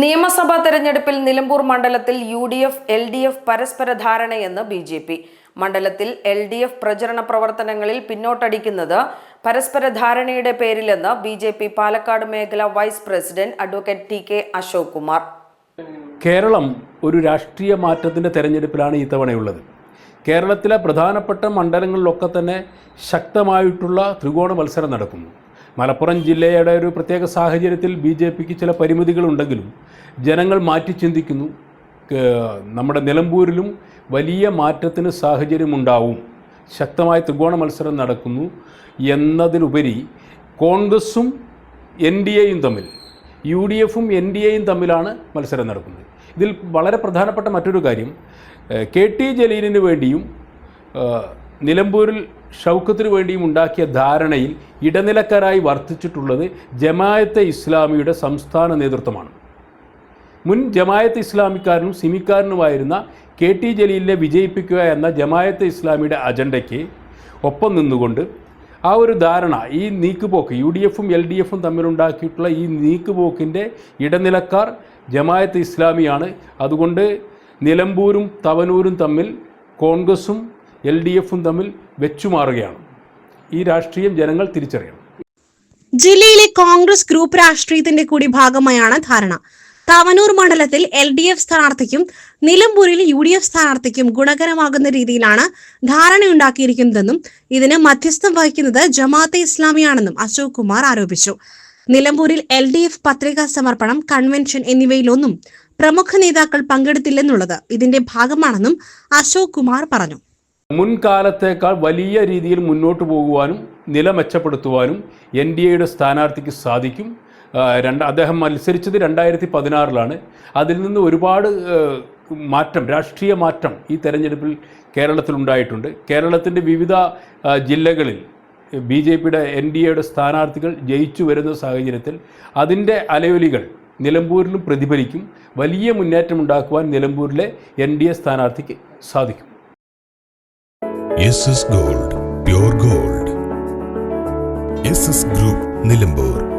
നിയമസഭാ തെരഞ്ഞെടുപ്പിൽ നിലമ്പൂർ മണ്ഡലത്തിൽ UDF LDF പരസ്പര ധാരണയെന്ന് BJP. മണ്ഡലത്തിൽ LDF പ്രചരണ പ്രവർത്തനങ്ങളിൽ പിന്നോട്ടടിക്കുന്നത് പരസ്പര ധാരണയുടെ പേരിലെന്ന് BJP പാലക്കാട് മേഖല vice president advocate TK Ashok Kumar. Keralam ഒരു രാഷ്ട്രീയ മാറ്റത്തിന്റെ തെരഞ്ഞെടുപ്പിലാണ് ഇത്തവണയുള്ളത്. കേരളത്തിലെ പ്രധാനപ്പെട്ട മണ്ഡലങ്ങളിലൊക്കെ തന്നെ ശക്തമായിട്ടുള്ള ത്രികോണ മത്സരം നടക്കുന്നു. മലപ്പുറം ജില്ലയുടെ ഒരു പ്രത്യേക സാഹചര്യത്തിൽ BJPക്ക് ചില പരിമിതികളുണ്ടെങ്കിലും ജനങ്ങൾ മാറ്റി ചിന്തിക്കുന്നു. നമ്മുടെ നിലമ്പൂരിലും വലിയ മാറ്റത്തിന് സാഹചര്യമുണ്ടാവും. ശക്തമായ ത്രികോണ മത്സരം നടക്കുന്നു എന്നതിലുപരി കോൺഗ്രസും NDAയും തമ്മിൽ, UDFും NDAയും തമ്മിലാണ് മത്സരം നടക്കുന്നത്. ഇതിൽ വളരെ പ്രധാനപ്പെട്ട മറ്റൊരു കാര്യം, KT ജലീലിന് വേണ്ടിയും നിലമ്പൂരിൽ ഷൗക്കത്തിന് വേണ്ടിയും ഉണ്ടാക്കിയ ധാരണയിൽ ഇടനിലക്കാരായി വർത്തിച്ചിട്ടുള്ളത് ജമായത്തെ ഇസ്ലാമിയുടെ സംസ്ഥാന നേതൃത്വമാണ്. മുൻ ജമായത്തെ ഇസ്ലാമിക്കാരനും സിമിക്കാരനുമായിരുന്ന KT ജലീലിനെ വിജയിപ്പിക്കുക എന്ന ജമായത്തെ ഇസ്ലാമിയുടെ അജണ്ടയ്ക്ക് ഒപ്പം നിന്നുകൊണ്ട് ആ ഒരു ധാരണ, ഈ നീക്കുപോക്ക് UDFും LDFും തമ്മിലുണ്ടാക്കിയിട്ടുള്ള ഈ നീക്കുപോക്കിൻ്റെ ഇടനിലക്കാർ ജമായത്തെ ഇസ്ലാമിയാണ്. അതുകൊണ്ട് നിലമ്പൂരും തവനൂരും തമ്മിൽ കോൺഗ്രസും LDFും തമ്മിൽ വെച്ചുമാറുകയാണ്. ഈ രാഷ്ട്രീയം ജനങ്ങൾ തിരിച്ചറിയണം. ജില്ലയിലെ കോൺഗ്രസ് ഗ്രൂപ്പ് രാഷ്ട്രീയത്തിന്റെ കൂടി ഭാഗമായാണ് ധാരണ. തവനൂർ മണ്ഡലത്തിൽ LDF സ്ഥാനാർത്ഥിക്കും നിലമ്പൂരിൽ UDF സ്ഥാനാർത്ഥിക്കും ഗുണകരമാകുന്ന രീതിയിലാണ് ധാരണയുണ്ടാക്കിയിരിക്കുന്നതെന്നും ഇതിന് മധ്യസ്ഥം വഹിക്കുന്നത് ജമാഅത്തെ ഇസ്ലാമിയാണെന്നും അശോക് കുമാർ ആരോപിച്ചു. നിലമ്പൂരിൽ LDF പത്രികാ സമർപ്പണം, കൺവെൻഷൻ എന്നിവയിലൊന്നും പ്രമുഖ നേതാക്കൾ പങ്കെടുത്തില്ലെന്നുള്ളത് ഇതിന്റെ ഭാഗമാണെന്നും അശോക് കുമാർ പറഞ്ഞു. മുൻകാലത്തേക്കാൾ വലിയ രീതിയിൽ മുന്നോട്ട് പോകുവാനും നില മെച്ചപ്പെടുത്തുവാനും NDAയുടെ സ്ഥാനാർത്ഥിക്ക് സാധിക്കും. അദ്ദേഹം മത്സരിച്ചത് 2016 അതിൽ നിന്ന് ഒരുപാട് മാറ്റം, രാഷ്ട്രീയ മാറ്റം ഈ തെരഞ്ഞെടുപ്പിൽ കേരളത്തിലുണ്ടായിട്ടുണ്ട്. കേരളത്തിൻ്റെ വിവിധ ജില്ലകളിൽ BJPയുടെ NDAയുടെ സ്ഥാനാർത്ഥികൾ ജയിച്ചു വരുന്ന സാഹചര്യത്തിൽ അതിൻ്റെ അലയൊലികൾ നിലമ്പൂരിലും പ്രതിഫലിക്കും. വലിയ മുന്നേറ്റമുണ്ടാക്കുവാൻ നിലമ്പൂരിലെ NDA സ്ഥാനാർത്ഥിക്ക് സാധിക്കും. SS Gold, Pure Gold. SS Group, Nilambur.